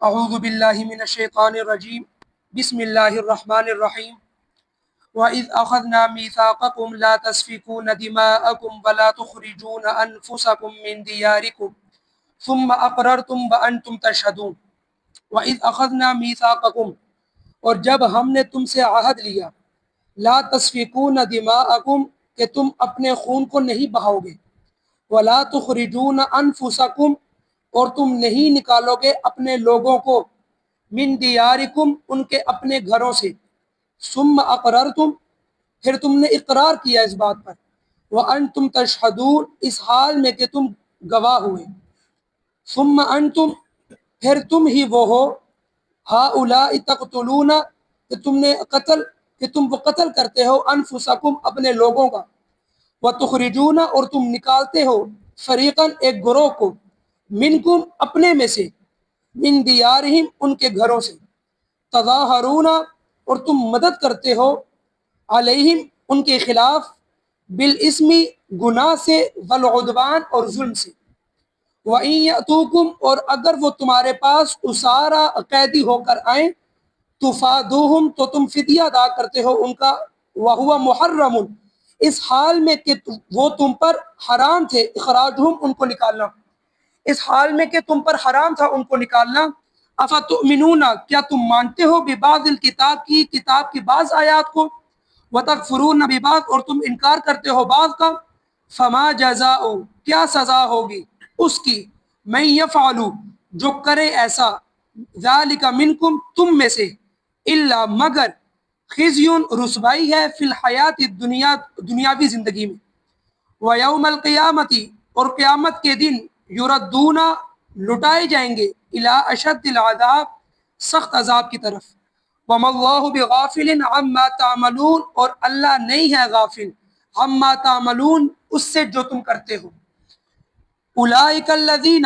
اعوذ باللہ من الشیطان الرجیم بسم اللہ الرحمن الرحیم وَإِذْ أَخَذْنَا مِيثَاقَكُمْ لَا تَسْفِكُونَ دِمَاءَكُمْ وَلَا تُخْرِجُونَ أَنفُسَكُمْ مِنْ دِيَارِكُمْ ثُمَّ أَقْرَرْتُمْ وَأَنْتُمْ تَشْهَدُونَ وَإِذْ أَخَذْنَا مِيثَاقَكُمْ، اور جب ہم نے تم سے عہد لیا، لا تسفکون دماءکم، کہ تم اپنے خون کو نہیں بہاؤ گے، ولا تخرجون انفسکم، اور تم نہیں نکالو گے اپنے لوگوں کو، من دیارکم، ان کے اپنے گھروں سے، ثم اقررتم، پھر تم نے اقرار کیا اس بات پر، وانتم تشہدون، اس حال میں کہ تم گواہ ہوئے، ثم انتم، پھر تم ہی وہ ہو، ہؤلاء تقتلون، کہ تم وہ قتل کرتے ہو، انفسکم، اپنے لوگوں کا، وتخرجون، اور تم نکالتے ہو، فریقاً، ایک گروہ کو، منکم، اپنے میں سے، من دیارہم، ان کے گھروں سے، تظاہرون، اور تم مدد کرتے ہو، علیہم، ان کے خلاف، بالاسم، گناہ سے، والعدوان، اور ظلم سے، وَإِن يَأْتُوكُمْ، اور اگر وہ تمہارے پاس اسارا، قیدی ہو کر آئیں، تفادوہم، تو تم فدیہ ادا کرتے ہو ان کا، وَهُوَ مُحَرَّمٌ، اس حال میں کہ وہ تم پر حرام تھے، اخراجہم، ان کو نکالنا، اس حال میں کہ تم پر حرام تھا ان کو نکالنا، افتؤمنون، کیا تم مانتے ہو، ببعض الکتاب، کی کتاب کی بعض آیات کو، وتکفرون ببعض، اور تم انکار کرتے ہو بعض کا، فما جزاء، کیا سزا ہوگی اس کی، من یفعل، جو کرے ایسا، ذالک منکم، تم میں سے، الا، مگر، خزی، رسوائی ہے، فی الحیات الدنیا، دنیاوی زندگی میں، ویوم القیامتی، اور قیامت کے دن، یردون، لٹائے جائیں گے، الی اشد العذاب، سخت عذاب کی طرف، وما اللہ بغافل عما تعملون، اور اللہ نہیں ہے غافل، عما تعملون، اس سے جو تم کرتے ہو، اولئک الذین،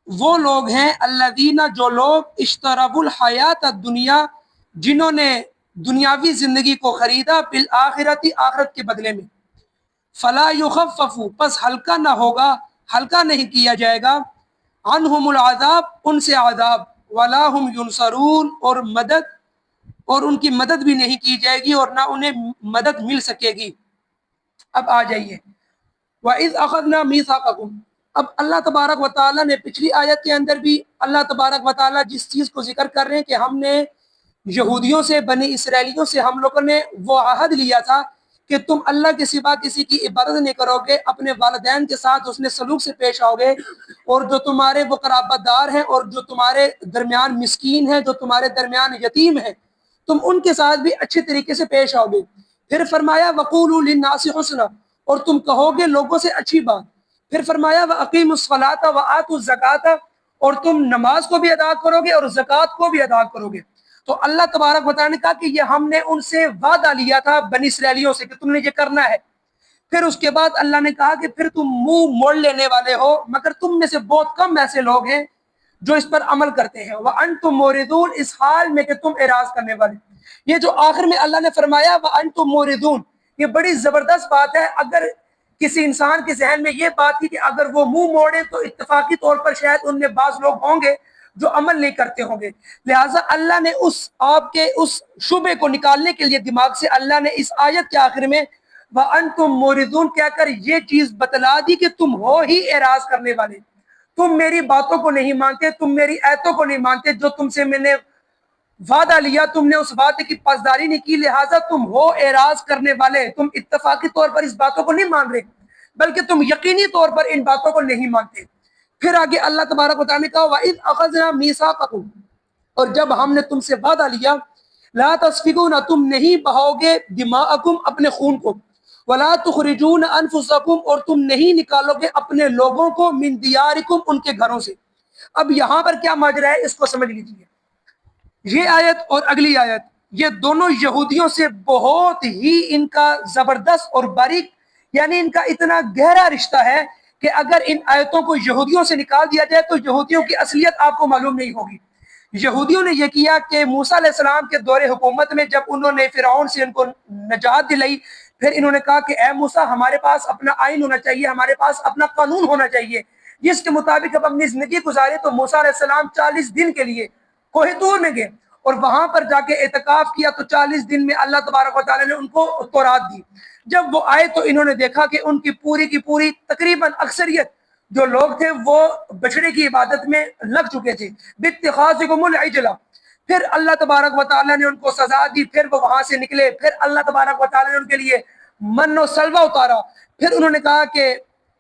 وہ لوگ ہیں، الذین، جو لوگ، اشتروا الحیات الدنیا، جنہوں نے دنیاوی زندگی کو خریدا، بالآخرتی، آخرت کے بدلے میں، فلا یخفف، پس ہلکا نہ ہوگا، ہلکا نہیں کیا جائے گا، عنہم العذاب، ان سے عذاب، ولا هم ینصرون، اور ان کی مدد بھی نہیں کی جائے گی، اور نہ انہیں مدد مل سکے گی۔ اب آ جائیے، وَإِذْ أَخَذْنَا مِيثَاقَكُمْ، اب اللہ تبارک و تعالیٰ نے پچھلی آیت کے اندر بھی اللہ تبارک و تعالیٰ جس چیز کو ذکر کر رہے ہیں کہ ہم نے یہودیوں سے، بنی اسرائیلیوں سے ہم لوگوں نے وہ عہد لیا تھا کہ تم اللہ کے سوا کسی کی عبادت نہیں کرو گے، اپنے والدین کے ساتھ اس نے سلوک سے پیش آؤ گے، اور جو تمہارے وہ قرابت دار ہیں، اور جو تمہارے درمیان مسکین ہیں، جو تمہارے درمیان یتیم ہیں، تم ان کے ساتھ بھی اچھے طریقے سے پیش آؤ گے۔ پھر فرمایا وَقُولُوا لِلنَّاسِ حُسْنًا، اور تم کہو گے لوگوں سے اچھی بات۔ پھر فرمایا وَأَقِیمُوا الصَّلَاةَ وَآتُوا الزَّکَاةَ، اور تم نماز کو بھی ادا کرو گے اور زکوٰۃ کو بھی ادا کرو گے۔ تو اللہ تبارک و تعالیٰ نے کہا کہ یہ ہم نے ان سے وعدہ لیا تھا، بنی اسرائیلیوں سے، کہ تم نے یہ کرنا ہے۔ پھر اس کے بعد اللہ نے کہا کہ پھر تم منہ موڑ لینے والے ہو، مگر تم میں سے بہت کم ایسے لوگ ہیں جو اس پر عمل کرتے ہیں، وَأَنْتُمْ مُورِدُونَ، اس حال میں کہ تم اعراض کرنے والے۔ یہ جو آخر میں اللہ نے فرمایا وَأَنْتُمْ مُورِدُونَ، یہ بڑی زبردست بات ہے۔ اگر کسی انسان کے ذہن میں یہ بات تھی کہ اگر وہ منہ موڑے تو اتفاقی طور پر شاید ان میں بعض لوگ ہوں گے جو عمل نہیں کرتے ہوں گے، لہٰذا اللہ نے آپ کے اس شبے کو نکالنے کے لیے دماغ سے اللہ نے اس آیت کے آخر میں وَأَنْتُمْ مُورِدُونَ کہہ کر یہ چیز بتلا دی کہ تم ہو ہی اعراض کرنے والے، تم میری باتوں کو نہیں مانتے، تم میری آیتوں کو نہیں مانتے، جو تم سے میں نے وعدہ لیا تم نے اس وعدے کی پاسداری نہیں کی، لہٰذا تم ہو اعراض کرنے والے، تم اتفاقی طور پر اس باتوں کو نہیں مان رہے بلکہ تم یقینی طور پر ان باتوں کو نہیں مانتے۔ پھر آگے اللہ تبارک و تعالیٰ نے کہا وَإِذْ أَخَذْنَا مِيثَاقَكُمْ، اور جب ہم نے تم سے وعدہ لیا، لا تسفکون، تم نہیں بہاؤ گے، دماءکم، اپنے خون کو، ولا تخرجون انفسکم، اور تم نہیں نکالو گے اپنے لوگوں کو، من دیارکم، ان کے گھروں سے۔ اب یہاں پر کیا ماجرا ہے اس کو سمجھ لیجیے۔ یہ آیت اور اگلی آیت، یہ دونوں یہودیوں سے بہت ہی ان کا زبردست اور باریک، یعنی ان کا اتنا گہرا رشتہ ہے کہ اگر ان آیتوں کو یہودیوں سے نکال دیا جائے تو یہودیوں کی اصلیت آپ کو معلوم نہیں ہوگی۔ یہودیوں نے یہ کیا کہ موسیٰ علیہ السلام کے دور حکومت میں جب انہوں نے فرعون سے ان کو نجات دلائی، پھر انہوں نے کہا کہ اے موسیٰ ہمارے پاس اپنا آئین ہونا چاہیے، ہمارے پاس اپنا قانون ہونا چاہیے جس کے مطابق اب اپنی زندگی گزارے۔ تو موسیٰ علیہ السلام 40 دن کے لیے کوہ طور میں گئے اور وہاں پر جا کے اعتکاف کیا، تو 40 دن میں اللہ تبارک و تعالیٰ نے ان کو تورات دی۔ جب وہ آئے تو انہوں نے دیکھا کہ ان کی پوری تقریباً اکثریت جو لوگ تھے وہ بچڑے کی عبادت میں لگ چکے تھے، بِاتِّخَاذِكُمُ الْعِجْلَ۔ پھر اللہ تبارک و تعالیٰ نے ان کو سزا دی، پھر وہ وہاں سے نکلے، پھر اللہ تبارک و تعالیٰ نے ان کے لیے من و سلوہ اتارا۔ پھر انہوں نے کہا کہ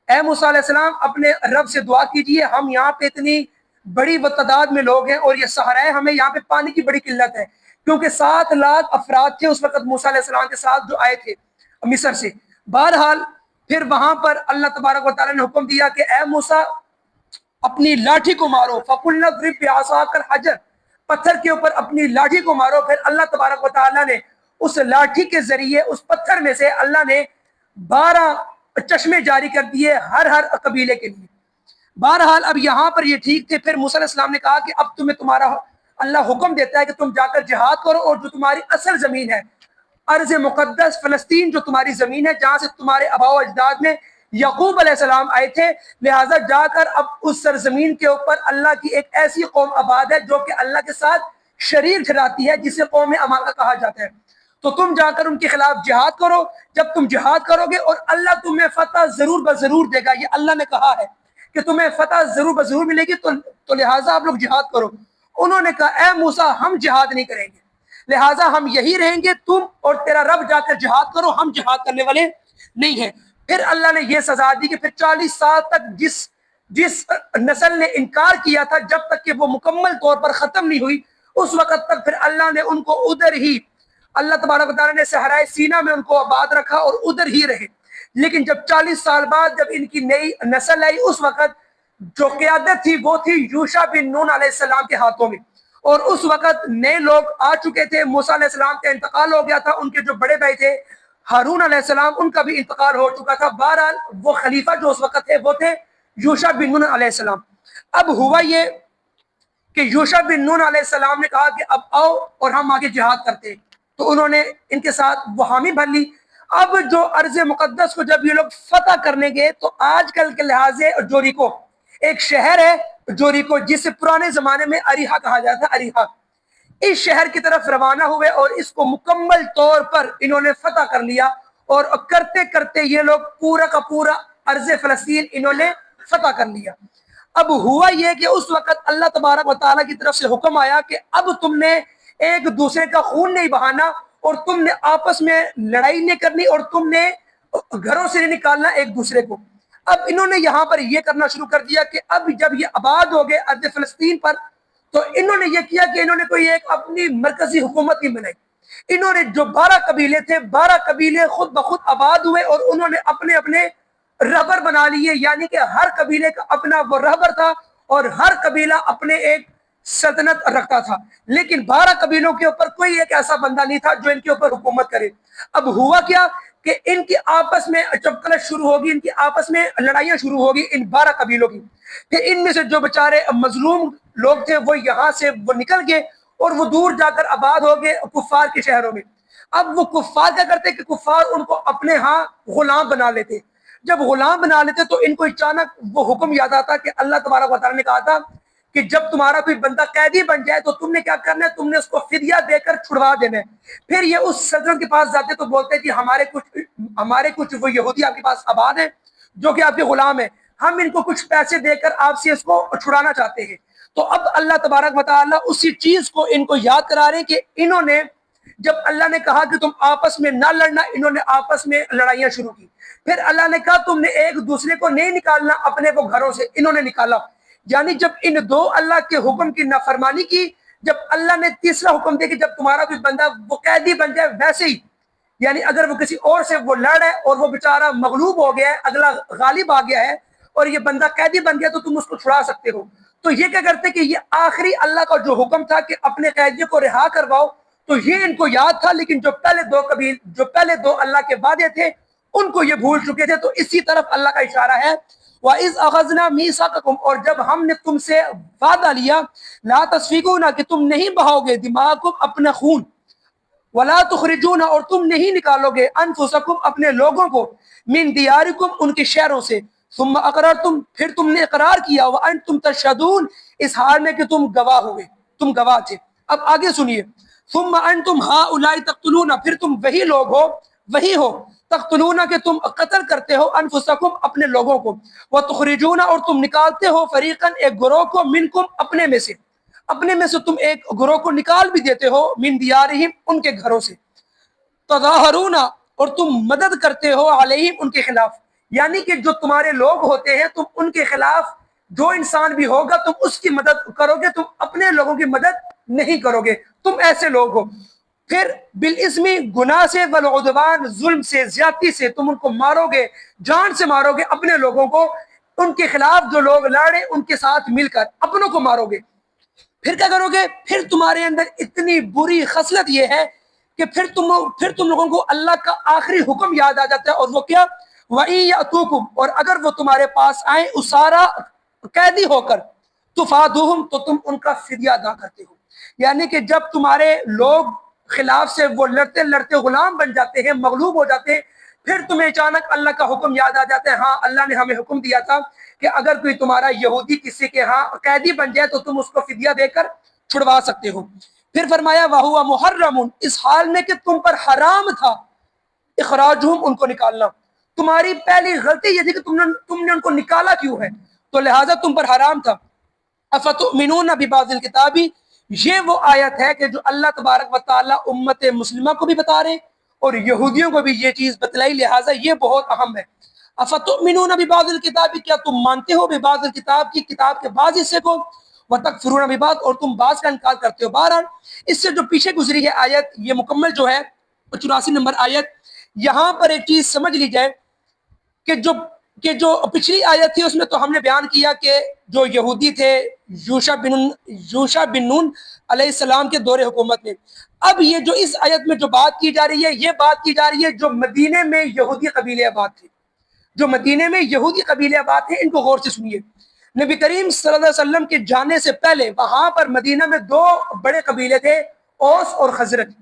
اے موسیٰ علیہ السلام اپنے رب سے دعا کیجئے، ہم یہاں پہ اتنی بڑی تعداد میں لوگ ہیں اور یہ صحرا ہے، ہمیں یہاں پہ پانی کی بڑی قلت ہے، کیونکہ 7 لاکھ افراد تھے اس وقت موسیٰ علیہ السلام کے ساتھ جو آئے تھے مصر سے۔ بہرحال پھر وہاں پر اللہ تبارک و تعالیٰ نے حکم دیا کہ اے موسیٰ اپنی لاٹھی کو مارو، فَقُلْنَا اضْرِب بِعَصَاكَ الْحَجَرَ، پتھر کے اوپر اپنی لاٹھی کو مارو۔ پھر اللہ تبارک و تعالیٰ نے اس لاٹھی کے ذریعے اس پتھر میں سے اللہ نے 12 چشمے جاری کر دیے ہر قبیلے کے لیے۔ بہرحال اب یہاں پر یہ ٹھیک تھے، پھر موسیٰ علیہ السلام نے کہا کہ اب تمہارا اللہ حکم دیتا ہے کہ تم جا کر جہاد کرو، اور جو تمہاری اصل زمین ہے ارض مقدس فلسطین جو تمہاری زمین ہے جہاں سے تمہارے آباء و اجداد میں یعقوب علیہ السلام آئے تھے، لہٰذا جا کر اب اس سرزمین کے اوپر اللہ کی ایک ایسی قوم آباد ہے جو کہ اللہ کے ساتھ شریک ٹھہراتی ہے، جسے قوم عمالقہ کہا جاتا ہے۔ تو تم جا کر ان کے خلاف جہاد کرو، جب تم جہاد کرو گے اور اللہ تمہیں فتح ضرور بضرور دے گا، یہ اللہ نے کہا ہے کہ تمہیں فتح ضرور بضرور ملے گی، تو لہٰذا آپ لوگ جہاد کرو۔ انہوں نے کہا اے موسیٰ ہم جہاد نہیں کریں گے، لہٰذا ہم یہی رہیں گے، تم اور تیرا رب جا کر جہاد کرو، ہم جہاد کرنے والے نہیں ہیں۔ پھر اللہ نے یہ سزا دی کہ پھر 40 سال تک جس نسل نے انکار کیا تھا، جب تک کہ وہ مکمل طور پر ختم نہیں ہوئی، اس وقت تک پھر اللہ نے ان کو ادھر ہی، اللہ تبارک و تعالیٰ نے صحرائے سینا میں ان کو آباد رکھا اور ادھر ہی رہے۔ لیکن جب 40 سال بعد جب ان کی نئی نسل آئی، اس وقت جو قیادت تھی وہ تھی یوشع بن نون علیہ السلام کے ہاتھوں میں، اور اس وقت نئے لوگ آ چکے تھے۔ موسیٰ علیہ السلام کا انتقال ہو گیا تھا، ان کے جو بڑے بھائی تھے ہارون علیہ السلام ان کا بھی انتقال ہو چکا تھا۔ بہرحال وہ خلیفہ جو اس وقت تھے وہ تھے یوشع بن نون علیہ السلام۔ اب ہوا یہ کہ یوشع بن نون علیہ السلام نے کہا کہ اب آؤ اور ہم آگے جہاد کرتے ہیں، تو انہوں نے ان کے ساتھ وہ حامی بھر لی۔ اب جو ارض مقدس کو جب یہ لوگ فتح کرنے گئے تو آج کل کے لحاظ سے جوریکو ایک شہر ہے، جوریکو جسے پرانے زمانے میں اریحا کہا جاتا ہے، اریحا، اس شہر کی طرف روانہ ہوئے اور اس کو مکمل طور پر انہوں نے فتح کر لیا، اور کرتے کرتے یہ لوگ پورا کا پورا ارض فلسطین انہوں نے فتح کر لیا۔ اب ہوا یہ کہ اس وقت اللہ تبارک و تعالیٰ کی طرف سے حکم آیا کہ اب تم نے ایک دوسرے کا خون نہیں بہانا، اور تم نے آپس میں لڑائی نہیں کرنی، اور تم نے گھروں سے نہیں نکالنا ایک دوسرے کو۔ اب انہوں نے یہاں پر یہ کرنا شروع کر دیا کہ اب جب یہ آباد ہو گئے ارض فلسطین پر، تو انہوں نے یہ کیا کہ انہوں نے کوئی ایک اپنی مرکزی حکومت نہیں بنائی۔ انہوں نے جو 12 قبیلے تھے، 12 قبیلے خود بخود آباد ہوئے اور انہوں نے اپنے اپنے رہبر بنا لیے، یعنی کہ ہر قبیلے کا اپنا وہ رہبر تھا اور ہر قبیلہ اپنے ایک سلطنت رکھتا تھا، لیکن 12 قبیلوں کے اوپر کوئی ایک ایسا بندہ نہیں تھا جو ان کے اوپر حکومت کرے۔ اب ہوا کیا کہ ان کی آپس میں جب کلش شروع ہوگی، ان کی آپس میں لڑائیاں شروع ہوگی ان 12 قبیلوں کی، پھر ان میں سے جو بیچارے مظلوم لوگ تھے وہ یہاں سے وہ نکل گئے اور وہ دور جا کر آباد ہو گئے کفار کے شہروں میں۔ اب وہ کفار کیا کرتے کہ کفار ان کو اپنے ہاں غلام بنا لیتے۔ جب غلام بنا لیتے تو ان کو اچانک وہ حکم یاد آتا کہ اللہ تبارک و تعالیٰ نے کہا تھا کہ جب تمہارا کوئی بندہ قیدی بن جائے تو تم نے کیا کرنا ہے، تم نے اس کو فدیہ دے کر چھڑوا دینا ہے۔ پھر یہ اس سلطنت کے پاس جاتے تو بولتے کہ ہمارے کچھ وہ یہودی آپ کے پاس آباد ہیں جو کہ آپ کے غلام ہیں، ہم ان کو کچھ پیسے دے کر آپ سے اس کو چھڑانا چاہتے ہیں۔ تو اب اللہ تبارک و تعالیٰ اسی چیز کو ان کو یاد کرا رہے ہیں کہ انہوں نے جب اللہ نے کہا کہ تم آپس میں نہ لڑنا، انہوں نے آپس میں لڑائیاں شروع کی۔ پھر اللہ نے کہا تم نے ایک دوسرے کو نہیں نکالنا اپنے وہ گھروں سے، انہوں نے نکالا۔ یعنی جب ان دو اللہ کے حکم کی نافرمانی کی، جب اللہ نے تیسرا حکم دیا کہ جب تمہارا کوئی بندہ وہ قیدی بن جائے، ویسے ہی یعنی اگر وہ کسی اور سے وہ لڑ ہے اور وہ بیچارہ مغلوب ہو گیا ہے، اگلا غالب آ گیا ہے اور یہ بندہ قیدی بن گیا تو تم اس کو چھڑا سکتے ہو۔ تو یہ کیا کرتے کہ یہ آخری اللہ کا جو حکم تھا کہ اپنے قیدیوں کو رہا کرواؤ، تو یہ ان کو یاد تھا، لیکن جو پہلے دو اللہ کے وعدے تھے ان کو یہ بھول چکے تھے۔ تو اسی طرف اللہ کا اشارہ ہے وَإِذْ أَخَذْنَا مِيثَاقَكُمْ، اور جب ہم نے تم سے وعدہ لیا، لا تسفکون، کہ تم نہیں بہاؤ گے، دماغکم، اپنا خون، ولا تخرجون اور تم نہیں نکالو گے انفسکم اپنے لوگوں کو من دیارکم ان کے شہروں سے ثم اقررتم پھر تم نے اقرار کیا وانتم تشہدون اس حال میں کہ تم گواہ ہوئے تم گواہ تھے. اب آگے سنیے ثم انتم ہؤلاء تقتلون پھر تم وہی ہو تقتلون کہ تم قتل کرتے ہو انفسکم اپنے لوگوں کو وتخرجون اور تم نکالتے ہو فریقا ایک گروہ کو منکم اپنے میں سے تم ایک گروہ کو نکال بھی دیتے ہو من دیارہم ان کے گھروں سے تظاہرون اور تم مدد کرتے ہو علیہم ان کے خلاف یعنی کہ جو تمہارے لوگ ہوتے ہیں تم ان کے خلاف جو انسان بھی ہوگا تم اس کی مدد کرو گے تم اپنے لوگوں کی مدد نہیں کرو گے تم ایسے لوگ ہو. پھر بالاسم گناہ سے والعدوان ظلم سے زیادتی سے تم ان کو مارو گے جان سے مارو گے اپنے لوگوں کو ان کے خلاف جو لوگ لڑے ان کے ساتھ مل کر اپنوں کو مارو گے. پھر کیا کرو گے پھر تمہارے اندر اتنی بری خصلت یہ ہے کہ پھر تم لوگوں کو اللہ کا آخری حکم یاد آ جاتا ہے اور وہ کیا وَإِن يَأْتُوكُمْ اور اگر وہ تمہارے پاس آئیں اسارا قیدی ہو کر تفادوہم تو تم ان کا فدیہ ادا کرتے ہو یعنی کہ جب تمہارے لوگ خلاف سے وہ لڑتے لڑتے غلام بن جاتے ہیں مغلوب ہو جاتے ہیں پھر تمہیں اچانک اللہ کا حکم یاد آ جاتا ہے ہاں اللہ نے ہمیں حکم دیا تھا کہ اگر کوئی تمہارا یہودی کسی کے ہاں قیدی بن جائے تو تم اس کو فدیہ دے کر چھڑوا سکتے ہو. پھر فرمایا وَهُوَ مُحَرَّمٌ اس حال میں کہ تم پر حرام تھا اخراجہم ان کو نکالنا تمہاری پہلی غلطی یہ تھی کہ تم نے ان کو نکالا کیوں ہے تو لہٰذا تم پر حرام تھا. افتؤمنون ببعض الکتاب یہ وہ آیت ہے کہ جو اللہ تبارک و تعالی امت مسلمہ کو بھی بتا رہے اور یہودیوں کو بھی یہ چیز بتلائی لہٰذا یہ بہت اہم ہے. افتؤمنون ببعض الکتاب کیا تم مانتے ہو ببعض الکتاب کی کتاب کے بعض حصے کو وتکفرون ببعض اور تم بعض کا انکار کرتے ہو. بہرحال اس سے جو پیچھے گزری ہے آیت یہ مکمل جو ہے 84 نمبر آیت یہاں پر ایک چیز سمجھ لی جائے کہ جو پچھلی آیت تھی اس میں تو ہم نے بیان کیا کہ جو یہودی تھے یوشع بن نون علیہ السلام کے دور حکومت میں. اب یہ جو اس آیت میں جو بات کی جا رہی ہے یہ بات کی جا رہی ہے جو مدینے میں یہودی قبیلے آباد تھے جو مدینے میں یہودی قبیلے آباد تھے ان کو غور سے سنیے. نبی کریم صلی اللہ علیہ وسلم کے جانے سے پہلے وہاں پر مدینہ میں دو بڑے قبیلے تھے اوس اور خزرج.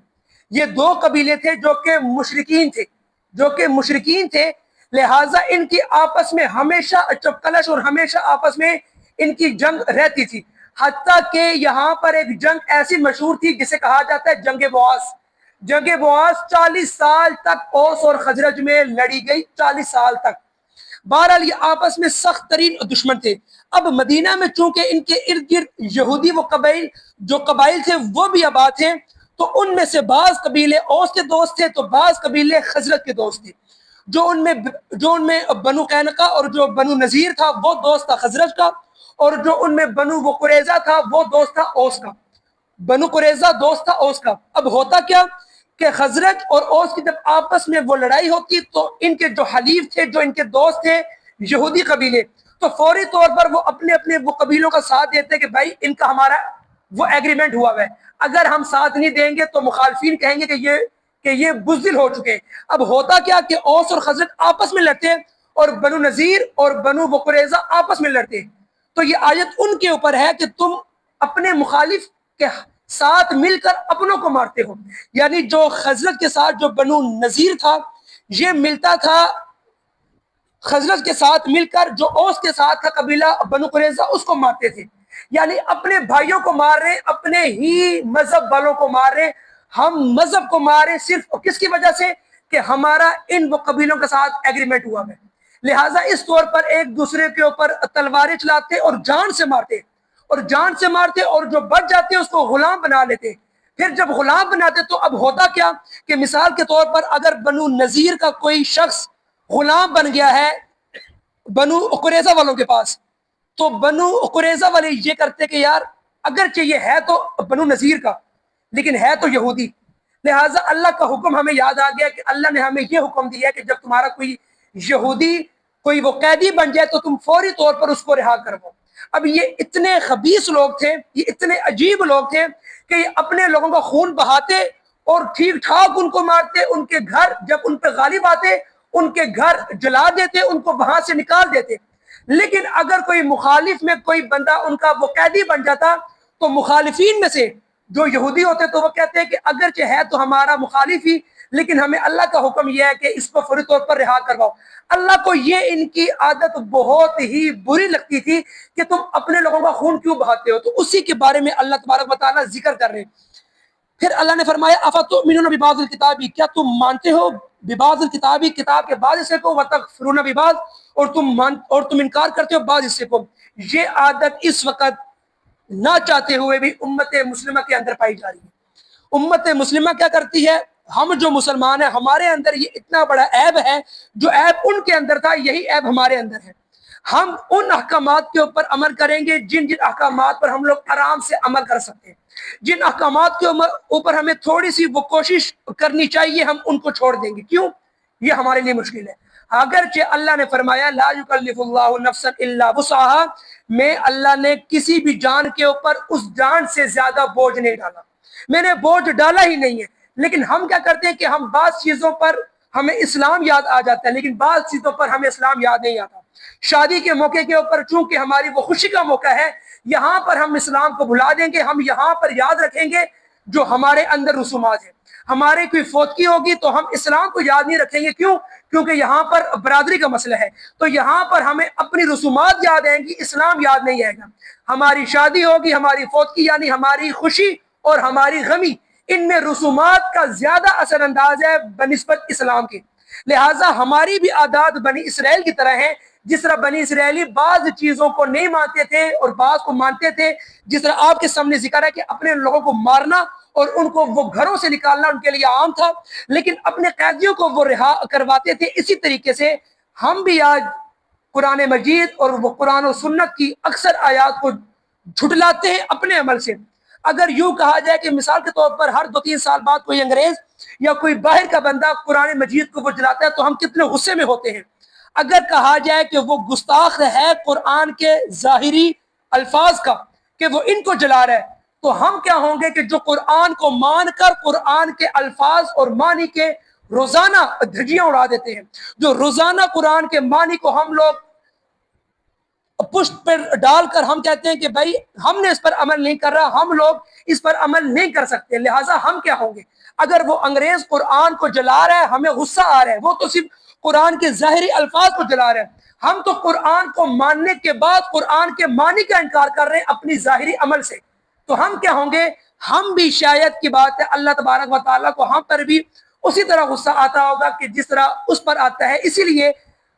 یہ دو قبیلے تھے جو کہ مشرکین تھے لہٰذا ان کی آپس میں ہمیشہ چپکلش اور ہمیشہ آپس میں ان کی جنگ رہتی تھی حتیٰ کہ یہاں پر ایک جنگ ایسی مشہور تھی جسے کہا جاتا ہے جنگ بواس 40 سال تک اوس اور خزرج میں لڑی گئی 40 سال تک. بہرحال یہ آپس میں سخت ترین دشمن تھے. اب مدینہ میں چونکہ ان کے ارد گرد یہودی وہ قبائل تھے وہ بھی آباد تھے تو ان میں سے بعض قبیلے اوس کے دوست تھے تو بعض قبیلے خزرج کے دوست تھے. جو ان میں بنو قینقاع اور جو بنو نذیر تھا وہ دوست تھا خزرج کا اور جو ان میں بنو قریظہ تھا وہ دوست تھا اوس کا. بنو قریظہ دوست تھا اوس کا. اب ہوتا کیا کہ خزرج اور اوس کی جب آپس میں وہ لڑائی ہوتی تو ان کے جو حلیف تھے جو ان کے دوست تھے یہودی قبیلے تو فوری طور پر وہ اپنے وہ قبیلوں کا ساتھ دیتے کہ بھائی ان کا ہمارا وہ ایگریمنٹ ہوا ہے اگر ہم ساتھ نہیں دیں گے تو مخالفین کہیں گے کہ یہ بزدل ہو چکے. اب ہوتا کیا کہ اوس اور خزرج آپس میں لڑتے اور بنو نذیر اور بنو قریظہ آپس میں لڑتے. تو یہ آیت ان کے اوپر ہے کہ تم اپنے مخالف کے ساتھ مل کر اپنوں کو مارتے ہو. یعنی جو خزرج کے ساتھ جو بنو نذیر تھا یہ ملتا تھا خزرج کے ساتھ مل کر جو اوس کے ساتھ تھا قبیلہ بنو قریظہ اس کو مارتے تھے. یعنی اپنے بھائیوں کو مار رہے اپنے ہی مذہب والوں کو مار رہے ہم مذہب کو مارے صرف کس کی وجہ سے کہ ہمارا ان وہ قبیلوں کے ساتھ ایگریمنٹ ہوا ہے. لہٰذا اس طور پر ایک دوسرے کے اوپر تلواریں چلاتے اور جان سے مارتے اور جو بچ جاتے اس کو غلام بنا لیتے. پھر جب غلام بناتے تو اب ہوتا کیا کہ مثال کے طور پر اگر بنو نذیر کا کوئی شخص غلام بن گیا ہے بنو قریظہ والوں کے پاس تو بنو قریظہ والے یہ کرتے کہ یار اگرچہ یہ ہے تو بنو نذیر کا لیکن ہے تو یہودی. لہٰذا اللہ کا حکم ہمیں یاد آ گیا کہ اللہ نے ہمیں یہ حکم دیا کہ جب تمہارا کوئی یہودی کوئی وہ قیدی بن جائے تو تم فوری طور پر اس کو رہا کرو. اب یہ اتنے خبیث لوگ تھے یہ اتنے عجیب لوگ تھے کہ یہ اپنے لوگوں کا خون بہاتے اور ٹھیک ٹھاک ان کو مارتے. ان کے گھر جب ان پہ غالب آتے ان کے گھر جلا دیتے ان کو وہاں سے نکال دیتے. لیکن اگر کوئی مخالف میں کوئی بندہ ان کا وہ قیدی بن جاتا تو مخالفین میں سے جو یہودی ہوتے تو وہ کہتے ہیں کہ اگرچہ ہے تو ہمارا مخالف ہی، لیکن ہمیں اللہ کا حکم یہ ہے کہ اس کو فوری طور پر رہا کرواؤ۔ اللہ کو یہ ان کی عادت بہت ہی بری لگتی تھی کہ تم اپنے لوگوں کا خون کیوں بہاتے ہو، تو اسی کے بارے میں اللہ تبارک و تعالیٰ ذکر کر رہے ہیں۔ پھر اللہ نے فرمایا افتؤمنون ببعض الکتاب، کیا تم مانتے ہو ببعض الکتاب، کتاب کے بعض حصے کو، وتکفرون ببعض، اور تم انکار کرتے ہو بعض حصے کو۔ یہ عادت اس وقت نہ چاہتے ہوئے بھی امت مسلمہ کے اندر پائی جا رہی ہے۔ امت مسلمہ کیا کرتی ہے، ہم جو مسلمان ہیں ہمارے اندر یہ اتنا بڑا عیب ہے، جو عیب ان کے اندر تھا یہی عیب ہمارے اندر ہے۔ ہم ان احکامات کے اوپر عمل کریں گے جن احکامات پر ہم لوگ آرام سے عمل کر سکتے ہیں، جن احکامات کے اوپر ہمیں تھوڑی سی وہ کوشش کرنی چاہیے ہم ان کو چھوڑ دیں گے۔ کیوں؟ یہ ہمارے لیے مشکل ہے۔ اگرچہ اللہ نے فرمایا لا یکلف اللہ نفسا الا وسعها، میں اللہ نے کسی بھی جان کے اوپر اس جان سے زیادہ بوجھ نہیں ڈالا، میں نے بوجھ ڈالا ہی نہیں ہے۔ لیکن ہم کیا کرتے ہیں کہ ہم بعض چیزوں پر ہمیں اسلام یاد آ جاتا ہے لیکن بعض چیزوں پر ہمیں اسلام یاد نہیں آتا۔ شادی کے موقع کے اوپر چونکہ ہماری وہ خوشی کا موقع ہے، یہاں پر ہم اسلام کو بھلا دیں گے، ہم یہاں پر یاد رکھیں گے جو ہمارے اندر رسومات ہیں۔ ہمارے کوئی فوتگی ہوگی تو ہم اسلام کو یاد نہیں رکھیں گے، کیوں؟ کیونکہ یہاں پر برادری کا مسئلہ ہے، تو یہاں پر ہمیں اپنی رسومات یاد آئیں گی، اسلام یاد نہیں آئے گا۔ ہماری شادی ہوگی، ہماری فوتگی یعنی ہماری خوشی اور ہماری غمی، ان میں رسومات کا زیادہ اثر انداز ہے بنسبت اسلام کے۔ لہٰذا ہماری بھی عادات بنی اسرائیل کی طرح ہیں، جس طرح بنی اسرائیلی بعض چیزوں کو نہیں مانتے تھے اور بعض کو مانتے تھے، جس طرح آپ کے سامنے ذکر ہے کہ اپنے لوگوں کو مارنا اور ان کو وہ گھروں سے نکالنا ان کے لیے عام تھا، لیکن اپنے قیدیوں کو وہ رہا کرواتے تھے۔ اسی طریقے سے ہم بھی آج قرآن مجید اور وہ قرآن و سنت کی اکثر آیات کو جھٹلاتے ہیں اپنے عمل سے۔ اگر یوں کہا جائے کہ مثال کے طور پر ہر 2-3 سال بعد کوئی انگریز یا کوئی باہر کا بندہ قرآن مجید کو وہ جلاتا ہے تو ہم کتنے غصے میں ہوتے ہیں۔ اگر کہا جائے کہ وہ گستاخ ہے قرآن کے ظاہری الفاظ کا کہ وہ ان کو جلا رہا ہے، تو ہم کیا ہوں گے کہ جو قرآن کو مان کر قرآن کے الفاظ اور معنی کے روزانہ دھجیاں اڑا دیتے ہیں، جو روزانہ قرآن کے معنی کو ہم لوگ پشت پر ڈال کر ہم کہتے ہیں کہ بھائی ہم نے اس پر عمل نہیں کر رہا، ہم لوگ اس پر عمل نہیں کر سکتے، لہٰذا ہم کیا ہوں گے؟ اگر وہ انگریز قرآن کو جلا رہا ہے ہمیں غصہ آ رہا ہے، وہ تو صرف قرآن کے ظاہری الفاظ کو جلا رہے ہیں، ہم تو قرآن کو ماننے کے بعد قرآن کے معنی کا انکار کر رہے ہیں اپنی ظاہری عمل سے، تو ہم کیا ہوں گے؟ ہم بھی شاید کی بات ہے اللہ تبارک و تعالیٰ کو ہم پر بھی اسی طرح غصہ آتا ہوگا کہ جس طرح اس پر آتا ہے۔ اسی لیے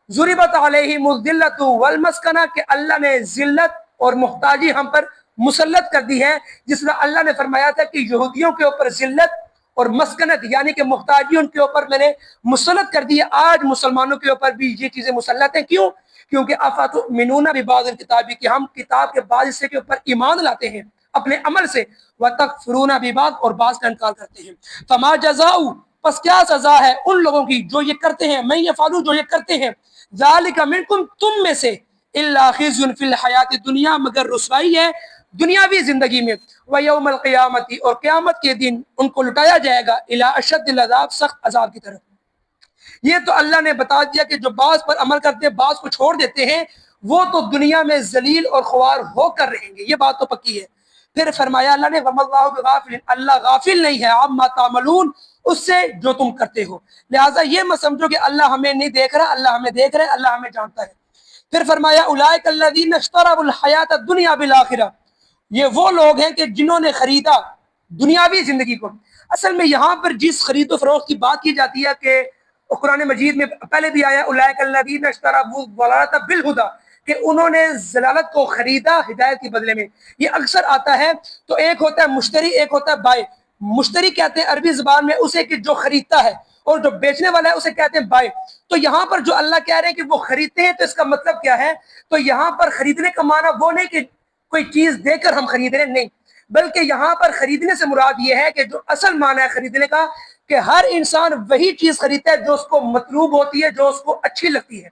ضربت علیہم الذلۃ والمسکنہ کہ اللہ نے ذلت اور محتاجی ہم پر مسلط کر دی ہے، جس طرح اللہ نے فرمایا تھا کہ یہودیوں کے اوپر ذلت اور مسکنت یعنی کہ محتاجی ان کے اوپر میں نے مسلط کر دی ہے۔ آج مسلمانوں کے اوپر بھی یہ چیزیں مسلط ہیں، کیوں؟ کیونکہ افتؤمنون ببعض الکتاب کہ ہم کتاب کے بعض حصے کے اوپر ایمان لاتے ہیں اپنے عمل سے، وتکفرون ببعض اور بعض کا انکار کرتے ہیں۔ فما جزاء پس کیا سزا ہے ان لوگوں کی جو یہ کرتے ہیں، من یفعلوا جو یہ کرتے ہیں، ذالک منکم تم میں سے، الا خزی فی الحیات الدنیا مگر رسوائی ہے دنیاوی زندگی میں، ویوم القیامت اور قیامت کے دن ان کو لٹایا جائے گا الی اشد العذاب سخت عذاب کی طرف۔ یہ تو اللہ نے بتا دیا کہ جو بعض پر عمل کرتے ہیں بعض کو چھوڑ دیتے ہیں وہ تو دنیا میں ذلیل اور خوار ہو کر رہیں گے، یہ بات تو پکی ہے۔ پھر فرمایا اللہ نے وما اللہ بغافل، اللہ غافل نہیں ہے عما تعملون اس سے جو تم کرتے ہو، لہٰذا یہ مت سمجھو کہ اللہ ہمیں نہیں دیکھ رہا، اللہ ہمیں دیکھ رہا ہے، اللہ ہمیں جانتا ہے۔ پھر فرمایا اولئک الذین اشتروا الحیات الدنیا بالآخرہ، یہ وہ لوگ ہیں کہ جنہوں نے خریدا دنیاوی زندگی کو۔ اصل میں یہاں پر جس خرید و فروخت کی بات کی جاتی ہے کہ قرآن مجید میں پہلے بھی آیا اولئک الذین اشتروا الضلالۃ بالہدی کہ انہوں نے ضلالت کو خریدا ہدایت کے بدلے میں۔ یہ اکثر آتا ہے، تو ایک ہوتا ہے مشتری، ایک ہوتا ہے بائی۔ مشتری کہتے ہیں عربی زبان میں اسے کہ جو خریدتا ہے، اور جو بیچنے والا ہے اسے کہتے ہیں بائی۔ تو یہاں پر جو اللہ کہہ رہے ہیں کہ وہ خریدتے ہیں تو اس کا مطلب کیا ہے؟ تو یہاں پر خریدنے کا معنی وہ نہیں کہ کوئی چیز دے کر ہم خرید رہے ہیں، نہیں، بلکہ یہاں پر خریدنے سے مراد یہ ہے کہ جو اصل معنی ہے خریدنے کا کہ ہر انسان وہی چیز خریدتا ہے جو اس کو مطلوب ہوتی ہے، جو اس کو اچھی لگتی ہے۔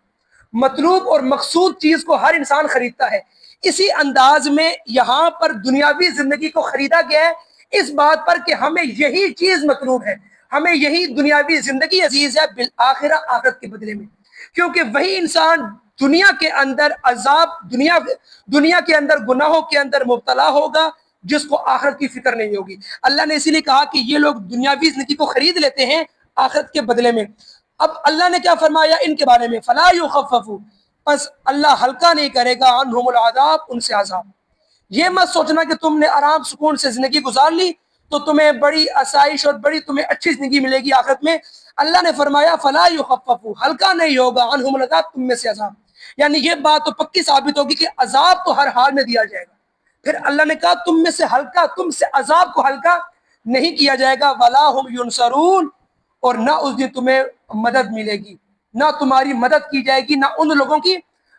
مطلوب اور مقصود چیز کو ہر انسان خریدتا ہے۔ اسی انداز میں یہاں پر دنیاوی زندگی کو خریدا گیا ہے اس بات پر کہ ہمیں یہی چیز مطلوب ہے، ہمیں یہی دنیاوی زندگی عزیز ہے بالآخرہ آخرت کے بدلے میں، کیونکہ وہی انسان دنیا کے اندر عذاب، دنیا کے اندر گناہوں کے اندر مبتلا ہوگا، جس کو آخرت کی فکر نہیں ہوگی۔ اللہ نے اسی لیے کہا کہ یہ لوگ دنیاوی زندگی کو خرید لیتے ہیں آخرت کے بدلے میں۔ اب اللہ نے کیا فرمایا ان کے بارے میں؟ فلا یخفف، پس اللہ ہلکا نہیں کرے گا عنہم العذاب، ان سے عذاب۔ یہ مت سوچنا کہ تم نے آرام سکون سے زندگی گزار لی تو تمہیں بڑی آسائش اور بڑی تمہیں اچھی زندگی ملے گی آخرت میں۔ اللہ نے فرمایا فلا یخفف، ہلکا نہیں ہوگا عنہم العذاب، تم میں سے عذاب۔ یعنی یہ بات تو پکی ثابت ہوگی کہ عذاب تو ہر حال میں دیا جائے گا۔ پھر اللہ نے کہا تم میں سے ہلکا، تم سے عذاب کو ہلکا نہیں کیا جائے گا، ولا ہم ینصرون، اور نہ اس دن تمہیں مدد ملے گی، نہ تمہاری مدد کی جائے گی، نہ ان لوگوں کی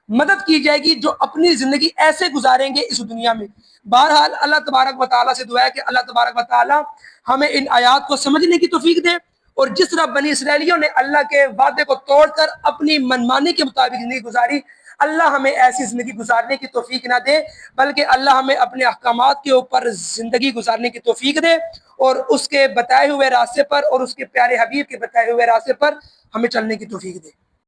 مدد کی جائے گی جو اپنی زندگی ایسے گزاریں گے اس دنیا میں۔ بہرحال اللہ تبارک و تعالیٰ سے دعا ہے کہ اللہ تبارک و تعالیٰ ہمیں ان آیات کو سمجھنے کی توفیق دے، اور جس طرح بنی اسرائیلیوں نے اللہ کے وعدے کو توڑ کر اپنی منمانی کے مطابق زندگی گزاری، اللہ ہمیں ایسی زندگی گزارنے کی توفیق نہ دے، بلکہ اللہ ہمیں اپنے احکامات کے اوپر زندگی گزارنے کی توفیق دے، اور اس کے بتائے ہوئے راستے پر اور اس کے پیارے حبیب کے بتائے ہوئے راستے پر ہمیں چلنے کی توفیق دے۔